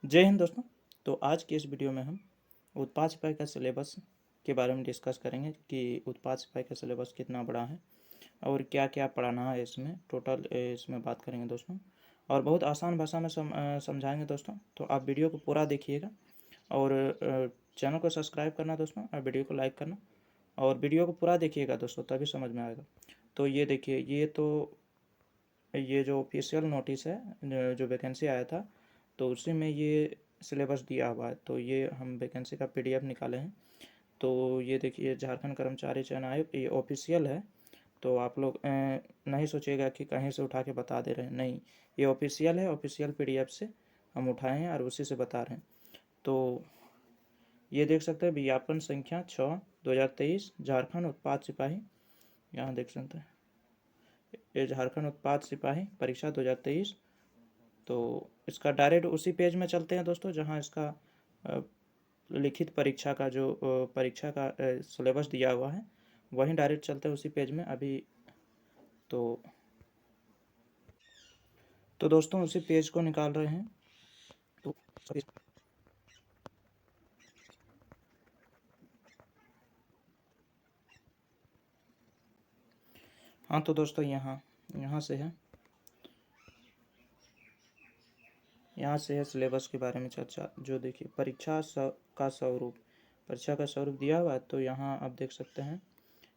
जय हिंद दोस्तों। तो आज की इस वीडियो में हम उत्पाद सिपाही का सिलेबस के बारे में डिस्कस करेंगे कि उत्पाद सिपाही का सिलेबस कितना बड़ा है और क्या क्या पढ़ाना है इसमें टोटल इसमें बात करेंगे दोस्तों। और बहुत आसान भाषा में समझाएंगे दोस्तों। तो आप वीडियो को पूरा देखिएगा और चैनल को सब्सक्राइब करना दोस्तों और वीडियो को लाइक करना और वीडियो को पूरा देखिएगा दोस्तों, तभी समझ में आएगा। तो ये देखिए, ये जो ऑफिशियल नोटिस है जो वैकेंसी आया था, तो उसी में ये सिलेबस दिया हुआ है। तो ये हम वैकेंसी का पीडीएफ निकाले हैं। तो ये देखिए, झारखंड कर्मचारी चयन आयोग ये ऑफिशियल है। तो आप लोग नहीं सोचिएगा कि कहीं से उठा के बता दे रहे हैं, नहीं, ये ऑफिशियल है। ऑफिशियल पीडीएफ से हम उठाए हैं और उसी से बता रहे हैं। तो ये देख सकते हैं, विज्ञापन संख्या 6/2023 झारखंड उत्पाद सिपाही, यहाँ देख सकते हैं ये झारखंड उत्पाद सिपाही परीक्षा 2023। तो इसका डायरेक्ट उसी पेज में चलते हैं दोस्तों, जहां इसका लिखित परीक्षा का जो परीक्षा का सिलेबस दिया हुआ है, वहीं डायरेक्ट चलते हैं उसी पेज में अभी। तो तो दोस्तों उसी पेज को निकाल रहे हैं। तो हाँ, तो दोस्तों यहाँ यहाँ से है, यहाँ से है सिलेबस के बारे में चर्चा। जो देखिए, का स्वरूप, परीक्षा का स्वरूप दिया हुआ है। तो यहाँ आप देख सकते हैं,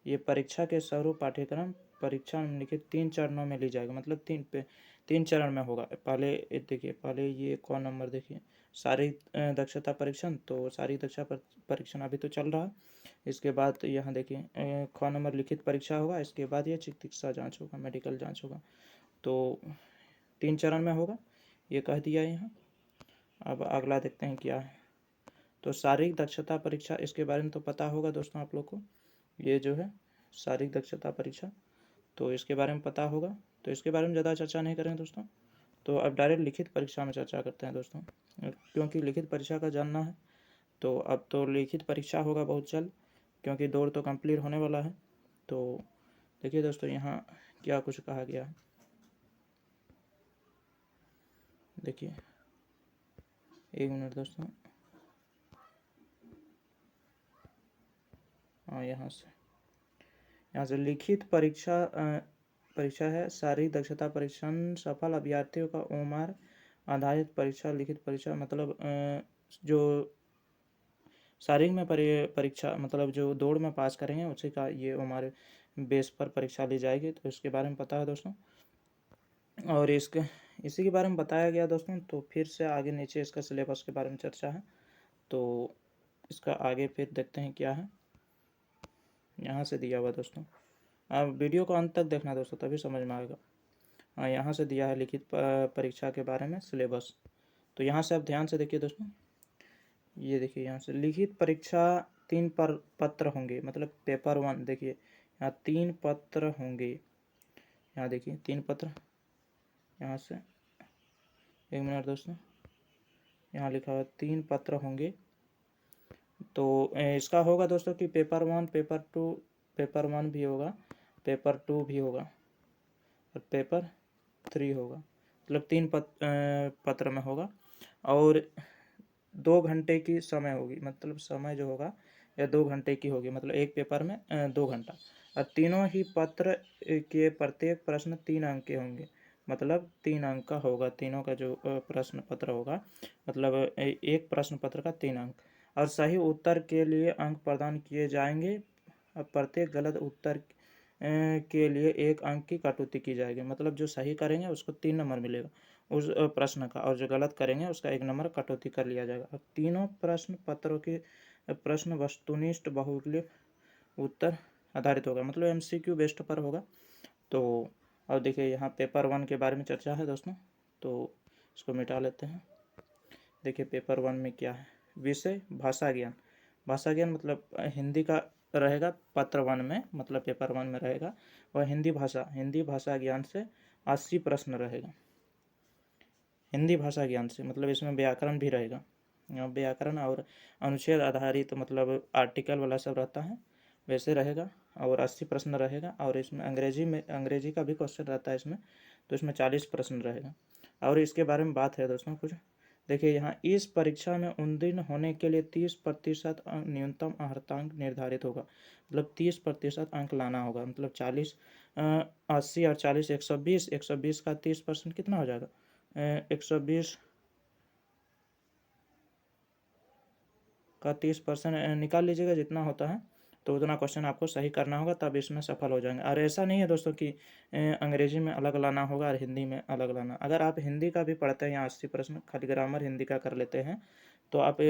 ये परीक्षा के स्वरूप पाठ्यक्रम परीक्षा निम्नलिखित 3 चरणों में ली जाएगी, मतलब 3 चरण में होगा। पहले देखिए, पहले ये कौन नंबर देखिए, शारीरिक दक्षता परीक्षण। तो शारीरिक दक्षता परीक्षण अभी तो चल रहा है। इसके बाद यहाँ देखिए ख नंबर लिखित परीक्षा होगा। इसके बाद ये चिकित्सा जाँच होगा, मेडिकल जाँच होगा। तो 3 चरण में होगा, ये कह दिया यहाँ। अब अगला देखते हैं क्या है। तो शारीरिक दक्षता परीक्षा, इसके बारे में तो पता होगा दोस्तों आप लोग को। ये जो है शारीरिक दक्षता परीक्षा, तो इसके बारे में पता होगा। तो इसके बारे में ज़्यादा चर्चा नहीं करें दोस्तों। तो अब डायरेक्ट लिखित परीक्षा में चर्चा करते हैं दोस्तों, क्योंकि लिखित परीक्षा का जानना है। तो अब तो लिखित परीक्षा होगा बहुत जल्द, क्योंकि दौर तो कंप्लीट होने वाला है। तो देखिए दोस्तों, यहाँ क्या कुछ कहा गया है, देखिए, एक मिनट दोस्तों। हाँ, यहाँ से लिखित परीक्षा है शारीरिक दक्षता परीक्षण सफल अभ्यर्थियों का उम्र आधारित परीक्षा। लिखित परीक्षा मतलब जो शारीरिक में परीक्षा, मतलब जो दौड़ में पास करेंगे उसी का ये उम्र बेस पर परीक्षा ली जाएगी। तो इसके बारे में पता है दोस्तों, और इसी के बारे में बताया गया दोस्तों। तो फिर से आगे नीचे इसका सिलेबस के बारे में चर्चा है। तो इसका आगे फिर देखते हैं क्या है, यहाँ से दिया हुआ दोस्तों। आप वीडियो को अंत तक देखना दोस्तों, तभी समझ में आएगा। हाँ, यहाँ से दिया है लिखित परीक्षा के बारे में सिलेबस। तो यहाँ से आप ध्यान से देखिए दोस्तों, ये देखिए, यहाँ से लिखित परीक्षा 3 पत्र होंगे, मतलब पेपर 1। देखिए यहाँ 3 पत्र होंगे, यहाँ देखिए 3 पत्र। यहाँ से एक मिनट दोस्तों, यहाँ लिखा हुआ 3 पत्र होंगे। तो इसका होगा दोस्तों कि पेपर 1, पेपर 1 भी होगा, पेपर 2 भी होगा और पेपर 3 होगा। मतलब 3 पत्र में होगा। और 2 घंटे की समय होगी, मतलब समय जो होगा या 2 घंटे की होगी, मतलब एक पेपर में 2 घंटा। और तीनों ही पत्र के प्रत्येक प्रश्न 3 अंक के होंगे, मतलब 3 अंक का होगा तीनों का जो प्रश्न पत्र होगा, मतलब एक प्रश्न पत्र का 3 अंक। और सही उत्तर के लिए अंक प्रदान किए जाएंगे। प्रत्येक गलत उत्तर के लिए 1 अंक की कटौती की जाएगी, मतलब जो सही करेंगे उसको 3 नंबर मिलेगा उस प्रश्न का, और जो गलत करेंगे उसका 1 नंबर कटौती कर लिया जाएगा। अब तीनों प्रश्न पत्रों के प्रश्न वस्तुनिष्ठ बहुमूल्य उत्तर आधारित होगा, मतलब एमसीक्यू बेस्ड पर होगा। तो अब देखिए, यहाँ पेपर 1 के बारे में चर्चा है दोस्तों। तो इसको मिटा लेते हैं। देखिए पेपर 1 में क्या है, विषय भाषा ज्ञान। भाषा ज्ञान मतलब हिंदी का रहेगा पत्र 1 में, मतलब पेपर 1 में रहेगा। और हिंदी भाषा ज्ञान से 80 प्रश्न रहेगा। हिंदी भाषा ज्ञान से मतलब इसमें व्याकरण भी रहेगा, व्याकरण और अनुच्छेद आधारित, तो मतलब आर्टिकल वाला सब रहता है वैसे रहेगा। और 80 प्रश्न रहेगा। और इसमें अंग्रेजी का भी क्वेश्चन रहता है इसमें, तो इसमें 40 प्रश्न रहेगा। और इसके बारे में बात है दोस्तों कुछ, देखिए यहाँ इस परीक्षा में उत्तीर्ण होने के लिए 30% न्यूनतम अर्हतांक निर्धारित होगा। मतलब 30% अंक लाना होगा। मतलब 40 80 और 40 120, 120 का 30% कितना हो जाएगा? 120 का 30% निकाल लीजिएगा जितना होता है, तो उतना क्वेश्चन आपको सही करना होगा, तब इसमें सफल हो जाएंगे। और ऐसा नहीं है दोस्तों कि अंग्रेजी में अलग लाना होगा और हिंदी में अलग लाना। अगर आप हिंदी का भी पढ़ते हैं, यहाँ 80 प्रश्न खाली ग्रामर हिंदी का कर लेते हैं, तो आप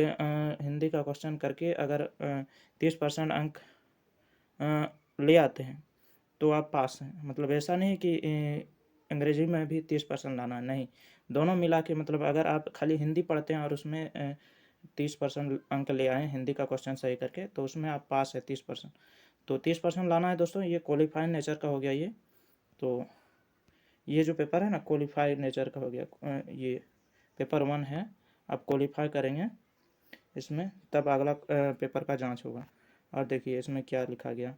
हिंदी का क्वेश्चन करके अगर 30% अंक ले आते हैं तो आप पास हैं। मतलब ऐसा नहीं कि अंग्रेजी में भी 30% लाना है, नहीं, दोनों मिला के। मतलब अगर आप खाली हिंदी पढ़ते हैं और उसमें 30% अंक ले आए हिंदी का क्वेश्चन सही करके, तो उसमें आप पास है 30%। तो 30% लाना है दोस्तों। ये क्वालिफाइड नेचर का हो गया ये। तो ये जो पेपर है ना, क्वालिफाइड नेचर का हो गया। ये पेपर 1 है, आप क्वालिफाई करेंगे इसमें, तब अगला पेपर का जांच होगा। और देखिए इसमें क्या लिखा गया।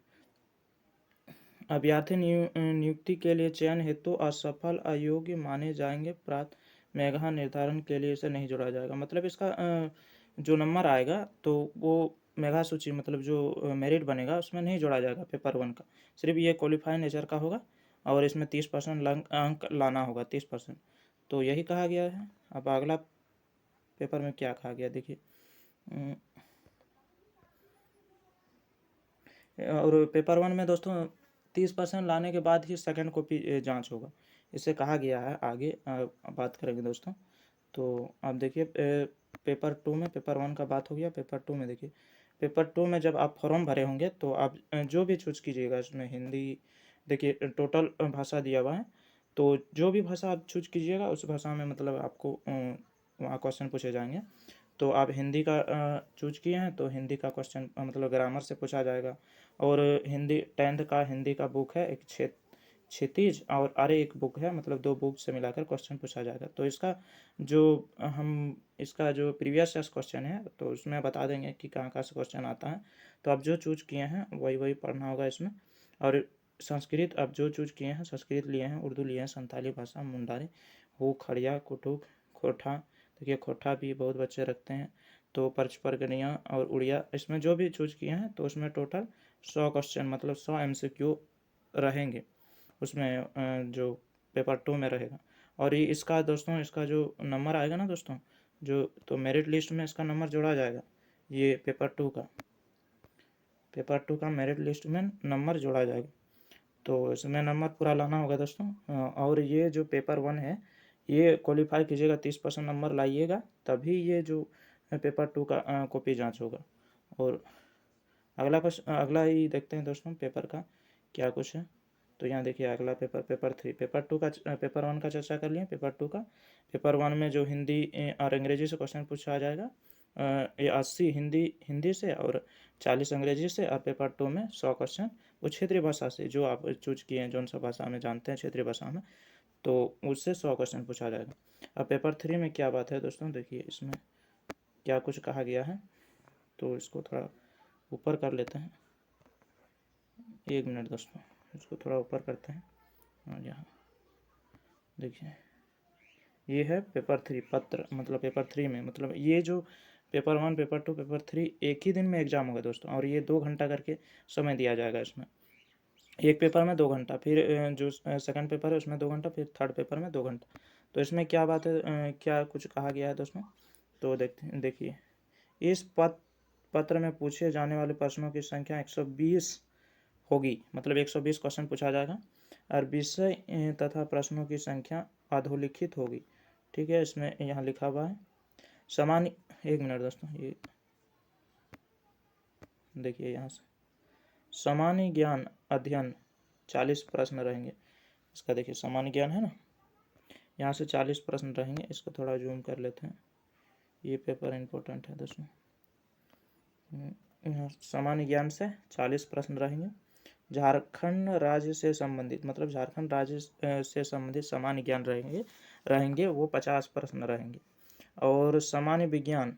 अभ्यर्थी नियुक्ति के लिए चयन हेतु असफल अयोग्य माने जाएंगे। प्राप्त मेधा निर्धारण के लिए इसे नहीं जोड़ा जाएगा। मतलब इसका जो नंबर आएगा तो वो मेधा सूची, मतलब जो मेरिट बनेगा उसमें नहीं जोड़ा जाएगा पेपर 1 का। सिर्फ ये क्वालिफाई नेचर का होगा और इसमें 30% अंक लाना होगा, 30%। तो यही कहा गया है। अब अगला पेपर में क्या कहा गया देखिए। और पेपर 1 में दोस्तों 30% लाने के बाद ही सेकंड कॉपी जांच होगा। इसे कहा गया है। आगे बात करेंगे दोस्तों। तो आप देखिए पेपर 2 में, पेपर 1 का बात हो गया। पेपर 2 में देखिए, पेपर 2 में जब आप फॉर्म भरे होंगे तो आप जो भी चूज कीजिएगा इसमें हिंदी, देखिए टोटल भाषा दिया हुआ है, तो जो भी भाषा आप चूज कीजिएगा उस भाषा में मतलब आपको वहाँ क्वेश्चन पूछे जाएंगे। तो आप हिंदी का चूज किए हैं तो हिंदी का क्वेश्चन मतलब ग्रामर से पूछा जाएगा। और हिंदी 10th का हिंदी का बुक है, एक क्षितिज और आर्य एक बुक है, मतलब 2 बुक से मिलाकर क्वेश्चन पूछा जाएगा। तो इसका जो प्रीवियस क्वेश्चन है तो उसमें बता देंगे कि कहाँ कहाँ से क्वेश्चन आता है। तो आप जो चूज किए हैं वही वही पढ़ना होगा इसमें। और संस्कृत आप जो चूज किए हैं, संस्कृत लिए हैं, उर्दू लिए हैं, संताली भाषा, मुंडारी, हो, खड़िया, कुटुक, खोटा। देखिए खोटा भी बहुत बच्चे रखते हैं। तो परगनिया और उड़िया, इसमें जो भी चूज किए हैं तो उसमें टोटल 100 क्वेश्चन, मतलब 100 MCQ रहेंगे उसमें, जो पेपर 2 में रहेगा। और ये इसका दोस्तों, इसका जो नंबर आएगा ना दोस्तों, जो तो मेरिट लिस्ट में इसका नंबर जोड़ा जाएगा। ये पेपर 2 का मेरिट लिस्ट में नंबर जोड़ा जाएगा। तो इसमें नंबर पूरा लाना होगा दोस्तों। और ये जो पेपर 1 है ये क्वालिफाई कीजिएगा, 30% नंबर लाइएगा, तभी ये जो पेपर 2 का कॉपी जांच होगा। और अगला ही देखते हैं दोस्तों पेपर का क्या कुछ है। तो यहाँ देखिए अगला पेपर 3, पेपर 1 का चर्चा कर लिए। पेपर 2 का, पेपर 1 में जो हिंदी और अंग्रेजी से क्वेश्चन पूछा जाएगा, ये 80 हिंदी से और 40 अंग्रेजी से। और पेपर 2 में 100 क्वेश्चन वो क्षेत्रीय भाषा से, जो आप चूज किए हैं, जौन सा भाषा में जानते हैं क्षेत्रीय भाषा में, तो उससे 100 क्वेश्चन पूछा जाएगा। अब पेपर 3 में क्या बात है दोस्तों, देखिए इसमें क्या कुछ कहा गया है। तो इसको थोड़ा ऊपर कर लेते हैं, 1 मिनट दोस्तों, इसको थोड़ा ऊपर करते हैं। और यहाँ देखिए ये है पेपर 3 पत्र, मतलब पेपर 3 में, मतलब ये जो पेपर 1, पेपर 2, पेपर 3 एक ही दिन में एग्जाम होगा दोस्तों। और ये 2 घंटा करके समय दिया जाएगा इसमें। एक पेपर में 2 घंटा, फिर जो सेकंड पेपर है उसमें 2 घंटा, फिर थर्ड पेपर में 2 घंटा। तो इसमें क्या बात है, क्या कुछ कहा गया है दोस्तों। तो देखिए इस पत्र में पूछे जाने वाले प्रश्नों की संख्या 120 होगी। मतलब 120 क्वेश्चन पूछा जाएगा। और विषय तथा प्रश्नों की संख्या अधोलिखित होगी। ठीक है, इसमें यहाँ लिखा हुआ है सामान्य, 1 मिनट दोस्तों, ये देखिए यहाँ से सामान्य ज्ञान अध्ययन 40 प्रश्न रहेंगे। इसका देखिए सामान्य ज्ञान है ना, यहाँ से 40 प्रश्न रहेंगे। इसको थोड़ा जूम कर लेते हैं, ये पेपर इम्पोर्टेंट है दोस्तों। यहाँ सामान्य ज्ञान से 40 प्रश्न रहेंगे। झारखंड राज्य से संबंधित, मतलब झारखंड राज्य से संबंधित सामान्य ज्ञान रहेंगे वो 50 प्रश्न रहेंगे। और सामान्य विज्ञान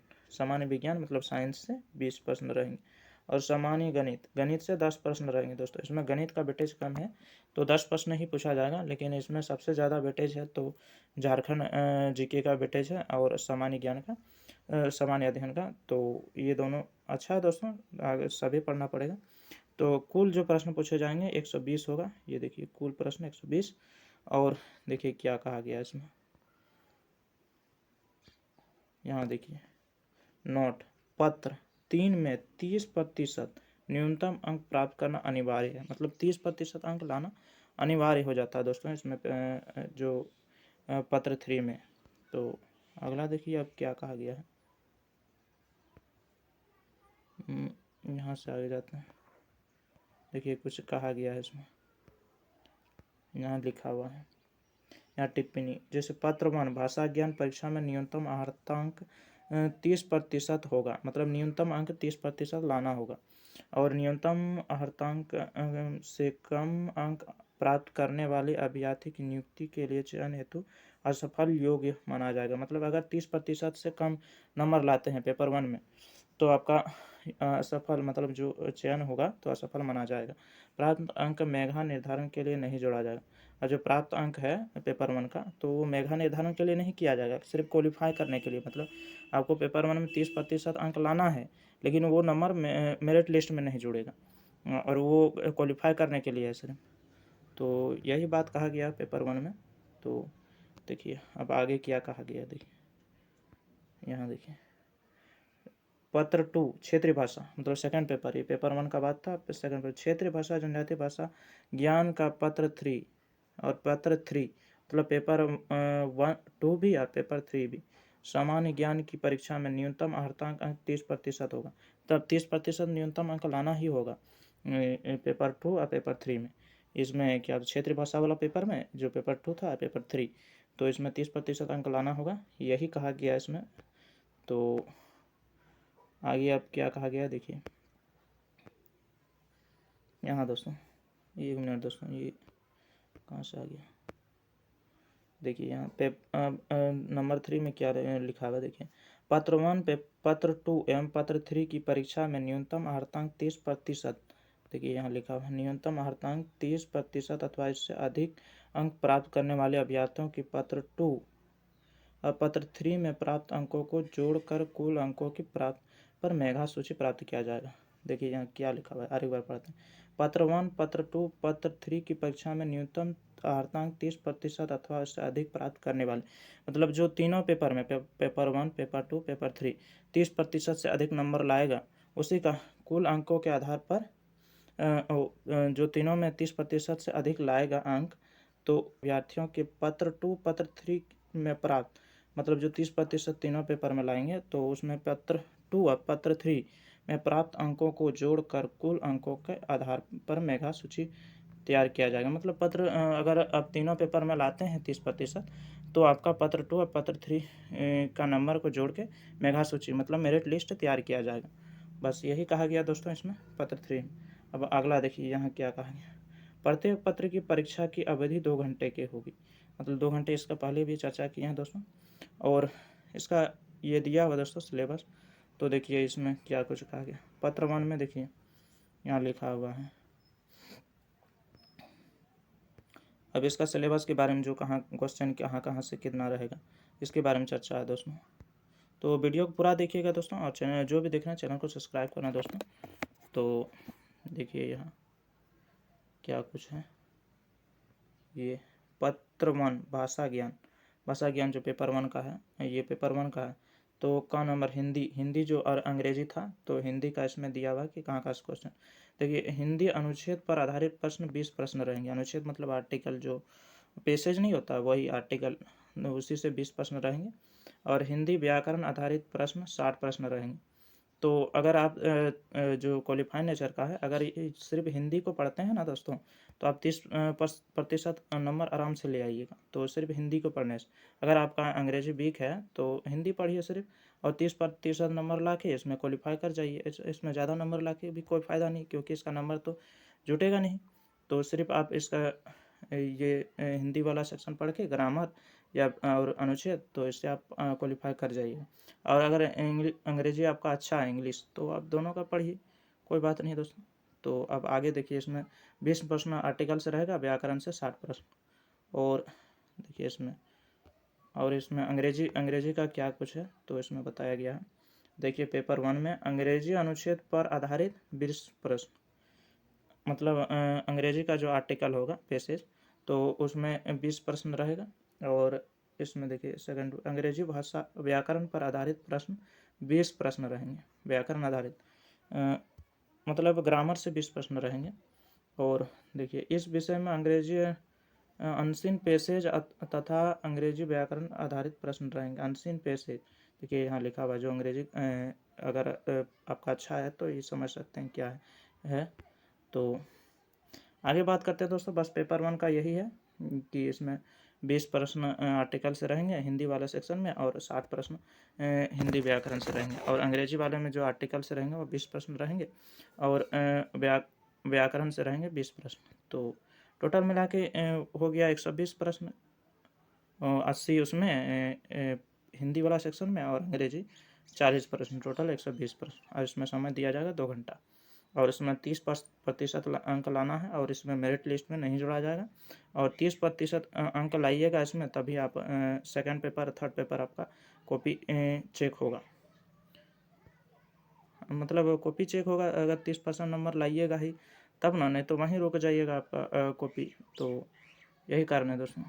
मतलब साइंस से 20 प्रश्न रहेंगे। और सामान्य गणित, गणित से 10 प्रश्न रहेंगे दोस्तों। इसमें गणित का वेटेज कम है तो 10 प्रश्न ही पूछा जाएगा, लेकिन इसमें सबसे ज़्यादा वेटेज है तो झारखंड जीके का वेटेज है और सामान्य ज्ञान का, सामान्य अध्ययन का। तो ये दोनों अच्छा है दोस्तों, आगे सभी पढ़ना पड़ेगा। तो कुल जो प्रश्न पूछे जाएंगे 120 होगा। ये देखिए कुल प्रश्न 120। और देखिए क्या कहा गया इसमें, यहाँ देखिए नोट, पत्र 3 में 30% न्यूनतम अंक प्राप्त करना अनिवार्य है। मतलब 30% अंक लाना अनिवार्य हो जाता है दोस्तों इसमें, जो पत्र 3 में। तो अगला देखिए अब क्या कहा गया है, यहाँ से आगे जाते हैं। देखिए कुछ कहा गया है इसमें, यहाँ लिखा हुआ है, यहाँ टिप्पणी, जैसे पत्र 1 भाषा ज्ञान परीक्षा में न्यूनतम अर्हतांक 30% होगा। मतलब न्यूनतम अंक 30% लाना होगा। और न्यूनतम अर्हतांक से कम अंक प्राप्त करने वाले अभ्यर्थी की नियुक्ति के लिए चयन हेतु असफल योग्य माना जाएगा। मतलब अगर 30% से कम नंबर लाते हैं पेपर 1 में तो आपका असफल, मतलब जो चयन होगा तो असफल माना जाएगा। प्राप्त अंक मेधा निर्धारण के लिए नहीं जोड़ा जाएगा। और जो प्राप्त अंक है पेपर 1 का तो वो मेधा निर्धारण के लिए नहीं किया जाएगा, सिर्फ क्वालिफाई करने के लिए। मतलब आपको पेपर 1 में 30% अंक लाना है, लेकिन वो नंबर मेरिट लिस्ट में नहीं जुड़ेगा, और वो क्वालिफाई करने के लिए है सिर्फ। तो यही बात कहा गया पेपर 1 में। तो देखिए अब आगे क्या कहा गया, देखिए यहाँ देखिए पत्र 2 क्षेत्रीय भाषा, मतलब सेकंड पेपर, ये पेपर 1 का बात था, सेकंड पेपर क्षेत्रीय भाषा जनजातीय भाषा ज्ञान का पत्र 3 और पत्र 3, मतलब पेपर 2 भी और पेपर 3 भी। सामान्य ज्ञान की परीक्षा में न्यूनतम अर्हतांक अंक 30% होगा। तब 30% न्यूनतम अंक लाना ही होगा पेपर 2 और पेपर 3 में। इसमें क्या क्षेत्रीय भाषा वाला पेपर में जो पेपर 2 था पेपर 3, तो इसमें 30% अंक लाना होगा, यही कहा गया इसमें। तो आगे अब क्या कहा गया देखिए यहाँ दोस्तों, 1 मिनट दोस्तों, ये कहाँ से आ गया, देखिए यहाँ पे नंबर 3 में क्या लिखा हुआ देखिए, पत्र 1 पे पत्र 2 एवं पत्र 3 की परीक्षा में न्यूनतम अर्हतांक 30%, देखिए यहाँ लिखा हुआ न्यूनतम अर्हतांक 30% अथवा इससे अधिक अंक प्राप्त करने वाले अभ्यर्थियों की पत्र 2 और पत्र 3 में प्राप्त अंकों को जोड़कर कुल अंकों की प्राप्त पर मेधा सूची प्राप्त किया जाएगा। देखिए यहाँ क्या लिखा हुआ है, आगे बार पढ़ते हैं। पत्र 1 पत्र 2 पत्र 3 की परीक्षा में न्यूनतम अर्हतांक 30% अथवा उससे अधिक प्राप्त करने वाले, मतलब जो तीनों पेपर में पेपर 1 पेपर 2 पेपर 3 30% से अधिक नंबर लाएगा, उसी का कुल अंकों के आधार पर जो तीनों में 30% से अधिक लाएगा अंक, तो अभ्यर्थियों के पत्र 2 पत्र 3 में प्राप्त, मतलब जो 30% तीनों पेपर में लाएंगे तो उसमें पत्र 2 और पत्र 3 में प्राप्त अंकों को जोड़कर कुल अंकों के आधार पर मेधा सूची तैयार किया जाएगा। मतलब पत्र अगर आप तीनों पेपर में लाते हैं 30%, तो आपका पत्र 2 और पत्र 3 का नंबर को जोड़ के मेधा सूची, मतलब मेरिट लिस्ट तैयार किया जाएगा। बस यही कहा गया दोस्तों इसमें पत्र 3। अब अगला देखिए यहाँ क्या कहा गया, प्रत्येक पत्र की परीक्षा की अवधि 2 घंटे की होगी। मतलब 2 घंटे, इसका पहले भी चर्चा किए हैं दोस्तों। और इसका ये दिया हुआ दोस्तों सिलेबस। तो देखिए इसमें क्या कुछ कहा गया, पत्र 1 में देखिए यहाँ लिखा हुआ है। अब इसका सिलेबस के बारे में जो कहाँ क्वेश्चन कहाँ कहाँ से कितना रहेगा, इसके बारे में चर्चा है दोस्तों। तो वीडियो को पूरा देखिएगा दोस्तों, और चैनल जो भी देख रहे हैं चैनल को सब्सक्राइब करना दोस्तों। तो देखिए यहाँ क्या कुछ है, ये पत्र 1 भाषा ज्ञान, भाषा ज्ञान जो पेपर 1 का है, ये पेपर 1 का है। तो का नंबर हिंदी, हिंदी जो और अंग्रेजी था, तो हिंदी का इसमें दिया हुआ कि कहाँ का क्वेश्चन। देखिए हिंदी अनुच्छेद पर आधारित प्रश्न 20 प्रश्न रहेंगे। अनुच्छेद मतलब आर्टिकल, जो पेसेज नहीं होता वही आर्टिकल, उसी से 20 प्रश्न रहेंगे। और हिंदी व्याकरण आधारित प्रश्न 60 प्रश्न रहेंगे। तो अगर आप जो क्वालिफाई नेचर का है, अगर सिर्फ हिंदी को पढ़ते हैं ना दोस्तों, तो आप 30% नंबर आराम से ले आइएगा। तो सिर्फ हिंदी को पढ़ने से, अगर आपका अंग्रेजी वीक है तो हिंदी पढ़िए सिर्फ, और 30% नंबर ला के इसमें क्वालिफाई कर जाइए। इसमें ज़्यादा नंबर ला के भी कोई फ़ायदा नहीं, क्योंकि इसका नंबर तो जुटेगा नहीं। तो सिर्फ आप इसका ये हिंदी वाला सेक्शन पढ़ के ग्रामर या और अनुच्छेद, तो इससे आप क्वालिफाई कर जाइए। और अगर अंग्रेजी आपका अच्छा है इंग्लिश, तो आप दोनों का पढ़िए, कोई बात नहीं दोस्तों। तो अब आगे देखिए, इसमें 20 प्रश्न आर्टिकल से रहेगा, व्याकरण से 60 प्रश्न। और देखिए इसमें, और इसमें अंग्रेजी का क्या कुछ है तो इसमें बताया गया है। देखिए पेपर 1 में अंग्रेजी अनुच्छेद पर आधारित 20 प्रश्न, मतलब अंग्रेजी का जो आर्टिकल होगा पेसेज, तो उसमें 20 प्रश्न रहेगा। और इसमें देखिए सेकंड, अंग्रेजी भाषा व्याकरण पर आधारित प्रश्न 20 प्रश्न रहेंगे। व्याकरण आधारित मतलब ग्रामर से 20 प्रश्न रहेंगे। और देखिए इस विषय में अंग्रेजी अनसीन पैसेज तथा अंग्रेजी व्याकरण आधारित प्रश्न रहेंगे। अनसीन पैसेज देखिए यहाँ लिखा हुआ, जो अंग्रेजी अगर आपका अच्छा है तो ये समझ सकते हैं क्या है। तो आगे बात करते हैं दोस्तों, बस पेपर 1 का यही है कि इसमें 20 प्रश्न आर्टिकल से रहेंगे हिंदी वाले सेक्शन में, और 60 प्रश्न हिंदी व्याकरण से रहेंगे। और अंग्रेजी वाले में जो आर्टिकल से रहेंगे वो 20 प्रश्न रहेंगे, और व्याकरण से रहेंगे 20 प्रश्न। तो टोटल मिला के हो गया 120 प्रश्न, 80 उसमें हिंदी वाला सेक्शन में, और अंग्रेजी 40 प्रश्न, टोटल 120 प्रश्न। और इसमें समय दिया जाएगा 2 घंटा। और इसमें 30% अंक लाना है, और इसमें मेरिट लिस्ट में नहीं जोड़ा जाएगा। और 30% अंक लाइएगा इसमें, तभी आप सेकंड पेपर थर्ड पेपर आपका कॉपी चेक होगा। मतलब कॉपी चेक होगा अगर 30% नंबर लाइएगा ही तब ना, नहीं तो वहीं रुक जाइएगा आपका कॉपी। तो यही कारण है दोस्तों।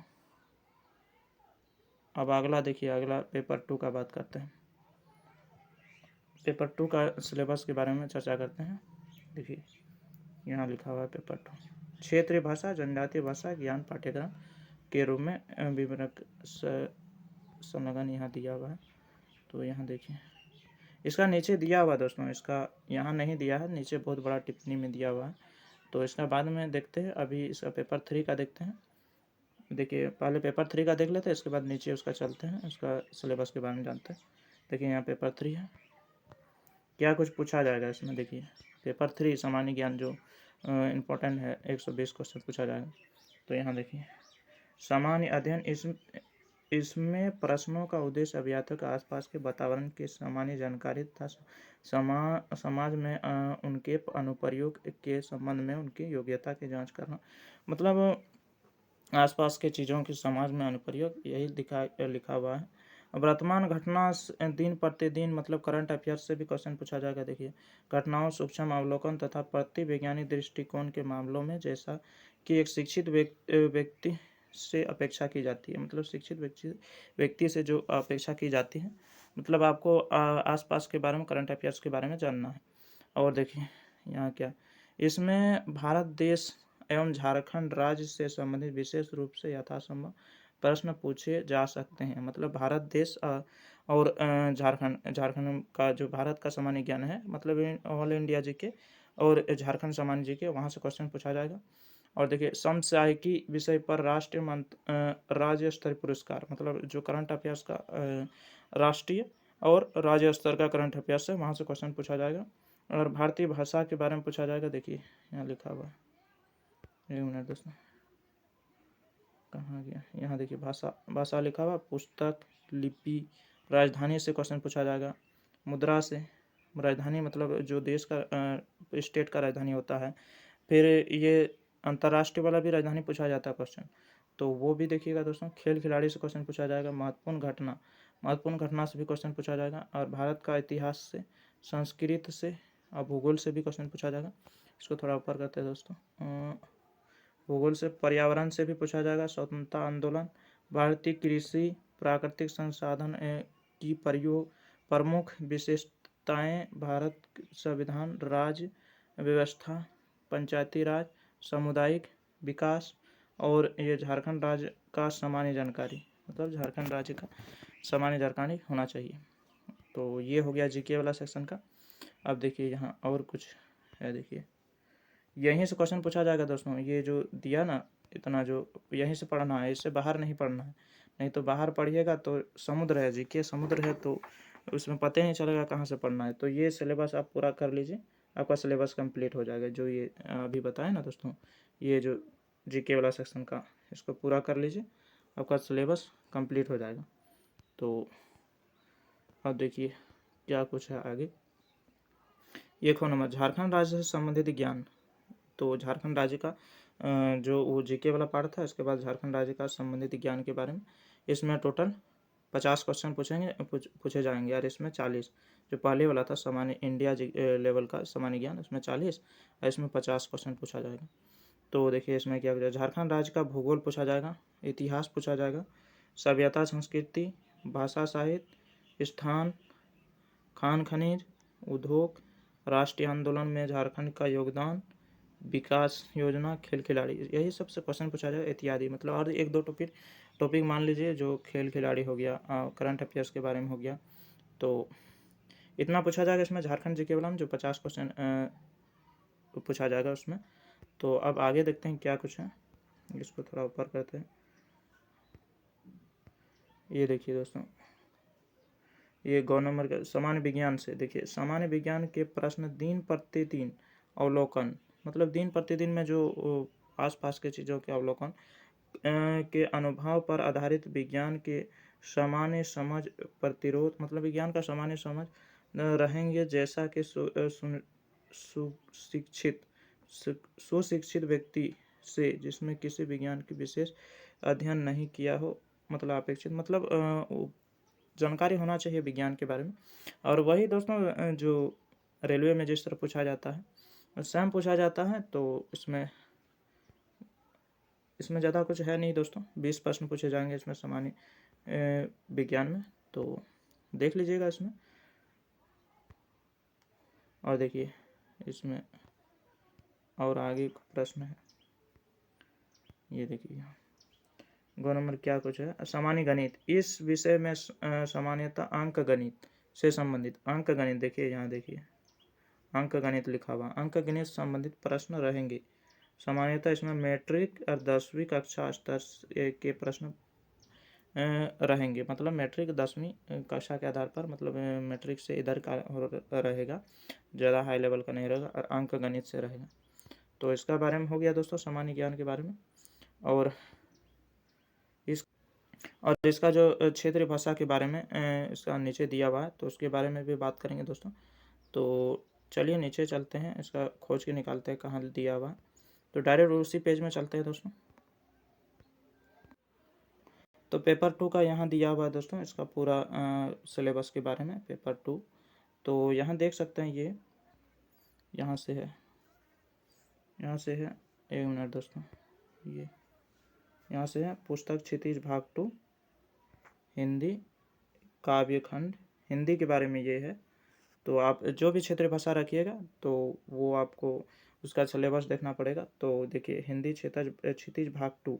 अब अगला देखिए, अगला पेपर 2 का बात करते हैं। पेपर 2 का सिलेबस के बारे में चर्चा करते हैं। देखिए यहाँ लिखा हुआ है पेपर 2, क्षेत्रीय भाषा जनजातीय भाषा ज्ञान पाठ्यक्रम के रूप में विवरक संलग्न यहाँ दिया हुआ है। तो यहाँ देखिए इसका नीचे दिया हुआ दोस्तों, इसका यहाँ नहीं दिया है, नीचे बहुत बड़ा टिप्पणी में दिया हुआ है। तो इसका बाद में देखते हैं, अभी इसका पेपर 3 का देखते हैं। देखिए पहले पेपर 3 का देख लेते हैं, इसके बाद नीचे उसका चलते हैं, उसका सिलेबस के बारे में जानते हैं। देखिए यहाँ पेपर 3 है, क्या कुछ पूछा जाएगा इसमें। देखिए पेपर 3 सामान्य ज्ञान जो इम्पोर्टेंट है, 120 क्वेश्चन पूछा जाएगा। तो यहाँ देखिए सामान्य अध्ययन, इसमें प्रश्नों का उद्देश्य अभियात्रियों के आसपास के वातावरण की सामान्य जानकारी तथा समाज में उनके अनुप्रयोग के संबंध में उनकी योग्यता की जांच करना। मतलब आसपास के चीज़ों के समाज में अनुप्रयोग, यही लिखा हुआ है। वर्तमान घटना दिन प्रतिदिन, मतलब करंट अफेयर्स से भी क्वेश्चन पूछा जाएगा। देखिए घटनाओं, सूक्ष्म अवलोकन तथा प्रति वैज्ञानिक दृष्टिकोण के मामलों में जैसा कि एक शिक्षित व्यक्ति से अपेक्षा की जाती है, मतलब शिक्षित व्यक्ति से जो अपेक्षा की जाती है, मतलब आपको आसपास के बारे में, करंट अफेयर्स के बारे में जानना है। और देखिए यहाँ क्या, इसमें भारत देश एवं झारखंड राज्य से संबंधित विशेष रूप से यथासंभव प्रश्न पूछे जा सकते हैं। मतलब भारत देश और झारखंड का जो भारत का सामान्य ज्ञान है, मतलब ऑल इंडिया जीके और झारखंड सामान्य जीके, वहाँ से क्वेश्चन पूछा जाएगा। और देखिए समसामयिकी विषय पर राज्य स्तरीय पुरस्कार, मतलब जो करंट अफेयर्स का राष्ट्रीय और राज्य स्तर का करंट अफेयर्स है, वहाँ से क्वेश्चन पूछा जाएगा। और भारतीय भाषा के बारे में पूछा जाएगा। देखिए यहाँ लिखा हुआ है, एक मिनट दोस्तों, कहाँ गया, यहाँ देखिए भाषा लिखा हुआ, पुस्तक, लिपि, राजधानी से क्वेश्चन पूछा जाएगा। मुद्रा से, राजधानी मतलब जो देश का स्टेट का राजधानी होता है। फिर ये अंतर्राष्ट्रीय वाला भी राजधानी पूछा जाता है क्वेश्चन, तो वो भी देखिएगा दोस्तों। खेल खिलाड़ी से क्वेश्चन पूछा जाएगा। महत्वपूर्ण घटना से भी क्वेश्चन पूछा जाएगा। और भारत का इतिहास से, संस्कृत से और भूगोल से भी क्वेश्चन पूछा जाएगा। इसको थोड़ा ऊपर करते हैं दोस्तों। भूगोल से, पर्यावरण से भी पूछा जाएगा। स्वतंत्रता आंदोलन, भारतीय कृषि, प्राकृतिक संसाधन की प्रमुख विशेषताएं, भारत संविधान, राज्य व्यवस्था, पंचायती राज, सामुदायिक विकास, और ये झारखंड राज्य का सामान्य जानकारी, मतलब झारखंड राज्य का सामान्य जानकारी होना चाहिए। तो ये हो गया जीके वाला सेक्शन का। अब देखिए यहाँ और कुछ है, देखिए यहीं से क्वेश्चन पूछा जाएगा दोस्तों। ये जो दिया ना इतना, जो यहीं से पढ़ना है, इससे बाहर नहीं पढ़ना है। नहीं तो बाहर पढ़िएगा तो समुद्र है, जीके समुद्र है, तो उसमें पता ही नहीं चलेगा कहाँ से पढ़ना है। तो ये सिलेबस आप पूरा कर लीजिए, आपका सिलेबस कंप्लीट हो जाएगा। जो ये अभी बताया ना दोस्तों, ये जो जीके वाला सेक्शन का, इसको पूरा कर लीजिए, आपका सिलेबस कंप्लीट हो जाएगा। तो अब देखिए क्या कुछ है आगे। 1 नंबर झारखंड राज्य से संबंधित ज्ञान। तो झारखंड राज्य का जो वो जीके वाला पार्ट था, इसके बाद झारखंड राज्य का संबंधित ज्ञान के बारे में। इसमें टोटल 50 क्वेश्चन पूछे जाएंगे और इसमें 40, जो पहले वाला था सामान्य इंडिया लेवल का सामान्य ज्ञान, उसमें 40 और इसमें 50 क्वेश्चन पूछा जाएगा। तो देखिए इसमें क्या क्या, झारखंड राज्य का भूगोल पूछा जाएगा, इतिहास पूछा जाएगा, सभ्यता संस्कृति, भाषा साहित्य, स्थान, खान खनिज, उद्योग, राष्ट्रीय आंदोलन में झारखंड का योगदान, विकास योजना, खेल खिलाड़ी, यही सबसे क्वेश्चन पूछा जाए इत्यादि। मतलब और एक दो टॉपिक मान लीजिए, जो खेल खिलाड़ी हो गया, करंट अफेयर्स के बारे में हो गया। तो इतना पूछा जाएगा इसमें झारखंड जीके वाला में, जो 50 क्वेश्चन पूछा जाएगा उसमें। तो अब आगे देखते हैं क्या कुछ है, इसको थोड़ा ऊपर करते हैं। ये देखिए दोस्तों, ये 9 नंबर का सामान्य विज्ञान से। देखिए सामान्य विज्ञान के प्रश्न दिन प्रतिदिन अवलोकन, मतलब दिन प्रतिदिन में जो आसपास के चीज़ों के अवलोकन के अनुभव पर आधारित विज्ञान के सामान्य समझ प्रतिरोध, मतलब विज्ञान का सामान्य समझ रहेंगे, जैसा कि सुशिक्षित व्यक्ति से जिसमें किसी विज्ञान की विशेष अध्ययन नहीं किया हो, मतलब अपेक्षित, मतलब जानकारी होना चाहिए विज्ञान के बारे में। और वही दोस्तों जो रेलवे में जिस तरह पूछा जाता है सेम पूछा जाता है। तो इसमें ज़्यादा कुछ है नहीं दोस्तों, 20 प्रश्न पूछे जाएंगे इसमें सामान्य विज्ञान में, तो देख लीजिएगा इसमें। और देखिए इसमें और आगे प्रश्न है, ये देखिए 2 नंबर क्या कुछ है, सामान्य गणित। इस विषय में सामान्यतः अंक गणित से संबंधित, अंक गणित, देखिए यहाँ देखिए अंक गणित लिखा हुआ, अंक गणित संबंधित प्रश्न रहेंगे सामान्यतः। इसमें मैट्रिक और 10वीं कक्षा स्तर के प्रश्न रहेंगे, मतलब मैट्रिक 10वीं कक्षा के आधार पर, मतलब मैट्रिक से इधर का रहेगा, ज़्यादा हाई लेवल का नहीं रहेगा, और अंक गणित से रहेगा। तो इसका बारे में हो गया दोस्तों सामान्य ज्ञान के बारे में। और इसका जो क्षेत्रीय भाषा के बारे में इसका नीचे दिया हुआ है, तो उसके बारे में भी बात करेंगे दोस्तों। तो चलिए नीचे चलते हैं, इसका खोज के निकालते हैं कहाँ दिया हुआ है। तो डायरेक्ट उसी पेज में चलते हैं दोस्तों। तो पेपर 2 का यहाँ दिया हुआ है दोस्तों, इसका पूरा सिलेबस के बारे में, पेपर 2। तो यहाँ देख सकते हैं, ये यहाँ से है, एक मिनट दोस्तों, ये यहाँ से है पुस्तक क्षितिज भाग 2 हिंदी काव्यखंड, हिंदी के बारे में ये है। तो आप जो भी क्षेत्रीय भाषा रखिएगा तो वो आपको उसका सिलेबस देखना पड़ेगा। तो देखिए हिंदी क्षितिज भाग 2,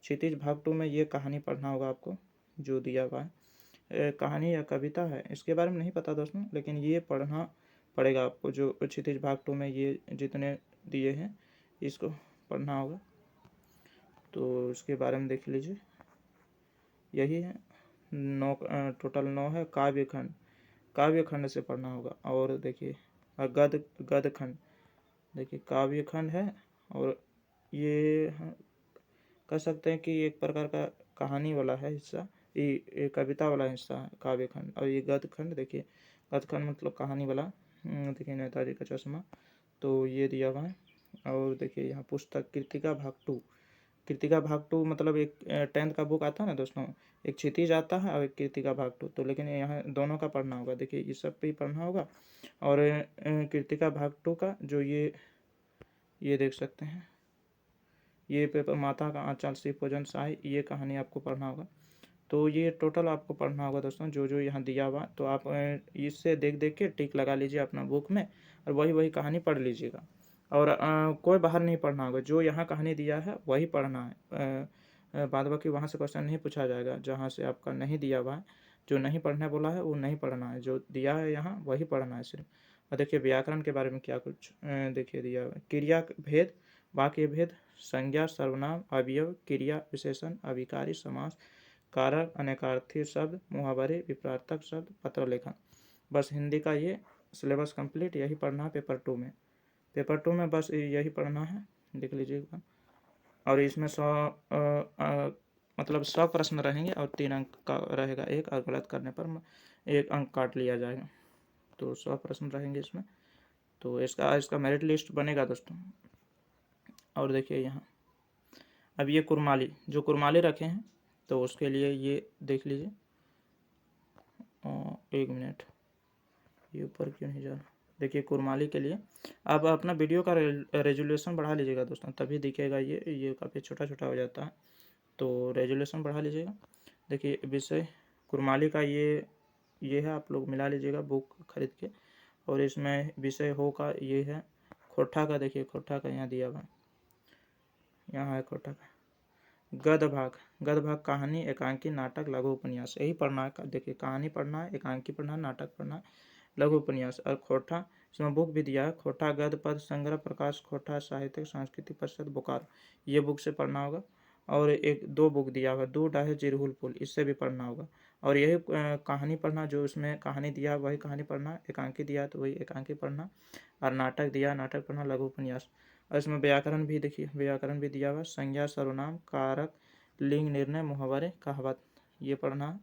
क्षितिज भाग 2 में ये कहानी पढ़ना होगा आपको, जो दिया हुआ है। कहानी या कविता है इसके बारे में नहीं पता दोस्तों, लेकिन ये पढ़ना पड़ेगा आपको, जो क्षितिज भाग 2 में ये जितने दिए हैं इसको पढ़ना होगा। तो इसके बारे में देख लीजिए, यही है 9, टोटल 9 है। काव्यखंड से पढ़ना होगा। और देखिए गद्य खंड, देखिए काव्यखंड है, और ये कह सकते हैं कि एक प्रकार का कहानी वाला है हिस्सा, ये कविता वाला हिस्सा है काव्यखंड। और ये गद्य खंड, देखिए गद्य खंड मतलब कहानी वाला, देखिए नेताजी का चश्मा, तो ये दिया हुआ है। और देखिए यहाँ पुस्तक कृतिका भाग 2, कृतिका भाग 2 मतलब एक 10th का बुक आता है ना दोस्तों, एक क्षितिज आता है और एक कृतिका भाग 2, तो लेकिन यहाँ दोनों का पढ़ना होगा। देखिए इस सब पे ही पढ़ना होगा। और कृतिका भाग 2 का जो ये देख सकते हैं, ये पेपर माता का आंचल शिव पूजन साई, ये कहानी आपको पढ़ना होगा। तो ये टोटल आपको पढ़ना होगा दोस्तों, जो जो यहाँ दिया हुआ। तो आप इससे देख देख के टिक लगा लीजिए अपना बुक में, और वही कहानी पढ़ लीजिएगा। और कोई बाहर नहीं पढ़ना होगा, जो यहाँ कहानी दिया है वही पढ़ना है। बाद बाकी वहाँ से क्वेश्चन नहीं पूछा जाएगा जहाँ से आपका नहीं दिया हुआ है। जो नहीं पढ़ने बोला है वो नहीं पढ़ना है, जो दिया है यहाँ वही पढ़ना है सिर्फ। और देखिए व्याकरण के बारे में क्या कुछ देखिए दिया हुआ है, क्रिया भेद, वाक्य भेद, संज्ञा सर्वनाम अवयव क्रिया विशेषण अभिकारी समास कारक अनेकार्थी शब्द मुहावरे विपरीतक शब्द पत्र लेखन। बस हिंदी का ये सिलेबस कंप्लीट, यही पढ़ना है पेपर 2 में। पेपर 2 में बस यही पढ़ना है, देख लीजिएगा। और इसमें 100 मतलब 100 प्रश्न रहेंगे, और 3 अंक का रहेगा एक, और गलत करने पर 1 अंक काट लिया जाएगा। तो 100 प्रश्न रहेंगे इसमें। तो इसका मेरिट लिस्ट बनेगा दोस्तों। और देखिए यहाँ अब ये कुरमाली, जो कुरमाली रखे हैं तो उसके लिए ये देख लीजिए। 1 मिनट, ये ऊपर क्यों नहीं जा रहा। देखिए कुरमाली के लिए आप अपना वीडियो का रेजोल्यूशन बढ़ा लीजिएगा दोस्तों, तभी दिखेगा। ये काफ़ी छोटा छोटा हो जाता है, तो रेजोल्यूशन बढ़ा लीजिएगा। देखिए विषय कुरमाली का ये है, आप लोग मिला लीजिएगा बुक खरीद के। और इसमें विषय हो का ये है खोठा का। देखिए खोठा का यहाँ दिया हुआ, यहाँ है खोठा का। गद्य भाग कहानी, एकांकी, नाटक, लघु उपन्यास, यही पढ़ना है। देखिए कहानी पढ़ना है, एकांकी पढ़ना है, नाटक पढ़ना है, लघु उपन्यास। और खोठा, इसमें बुक भी दिया है, खोठा गद्य पद संग्रह, प्रकाश खोठा साहित्यिक सांस्कृतिक परिषद बोकारो, ये बुक से पढ़ना होगा। और एक 2 बुक दिया हुआ, दूर डाहे जिरहुल पुल, इससे भी पढ़ना होगा। और यही कहानी पढ़ना, जो उसमें कहानी दिया वही कहानी पढ़ना, एकांकी दिया तो वही एकांकी पढ़ना, और नाटक दिया नाटक पढ़ना, लघु उपन्यास। और इसमें व्याकरण भी देखिए, व्याकरण भी दिया हुआ, संज्ञा, सर्वनाम, कारक, लिंग, निर्णय, मुहावरे, कहावत, ये पढ़ना है।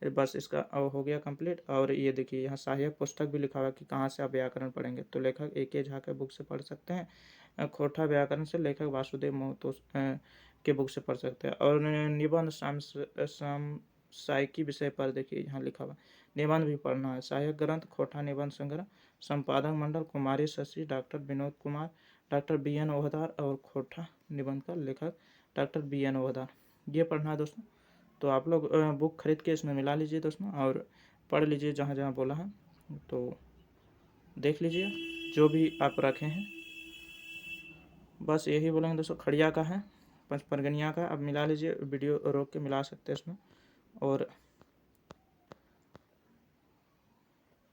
बस इसका हो गया कंप्लीट। और ये देखिए यहाँ सहायक पुस्तक भी लिखा हुआ कि कहाँ से आप व्याकरण पढ़ेंगे, तो लेखक A.K. झा के बुक से पढ़ सकते हैं। खोठा व्याकरण से लेखक वासुदेव महतो के बुक से पढ़ सकते हैं। और निबंध सामसायिकी विषय पर देखिए यहाँ लिखा हुआ, निबंध भी पढ़ना है। सहायक ग्रंथ खोठा निबंध संग्रह, संपादक मंडल Kumari Shashi, doctor Vinod Kumar, doctor B.N. Ohdar. और खोठा निबंध का लेखक डॉक्टर B.N. ओहदार, ये पढ़ना है दोस्तों। तो आप लोग बुक खरीद के इसमें मिला लीजिए दोस्तों, और पढ़ लीजिए जहाँ जहाँ बोला है, तो देख लीजिए जो भी आप रखे हैं। बस यही बोलेंगे दोस्तों। खड़िया का है, पंचपरगनिया का, आप मिला लीजिए, वीडियो रोक के मिला सकते हैं इसमें। और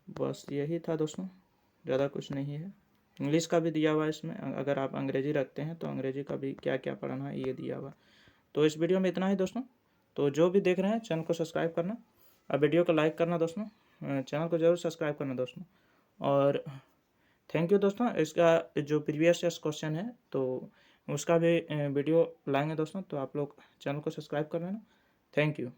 बस यही था दोस्तों, ज़्यादा कुछ नहीं है। इंग्लिश का भी दिया हुआ है इसमें, अगर आप अंग्रेजी रखते हैं तो अंग्रेजी का भी क्या क्या पढ़ना है ये दिया हुआ। तो इस वीडियो में इतना ही दोस्तों। तो जो भी देख रहे हैं चैनल को सब्सक्राइब करना, और वीडियो को लाइक करना दोस्तों, चैनल को जरूर सब्सक्राइब करना दोस्तों। और थैंक यू दोस्तों। इसका जो प्रीवियस ईयर्स क्वेश्चन है तो उसका भी वीडियो लाएंगे दोस्तों, तो आप लोग चैनल को सब्सक्राइब कर लेना। Thank you.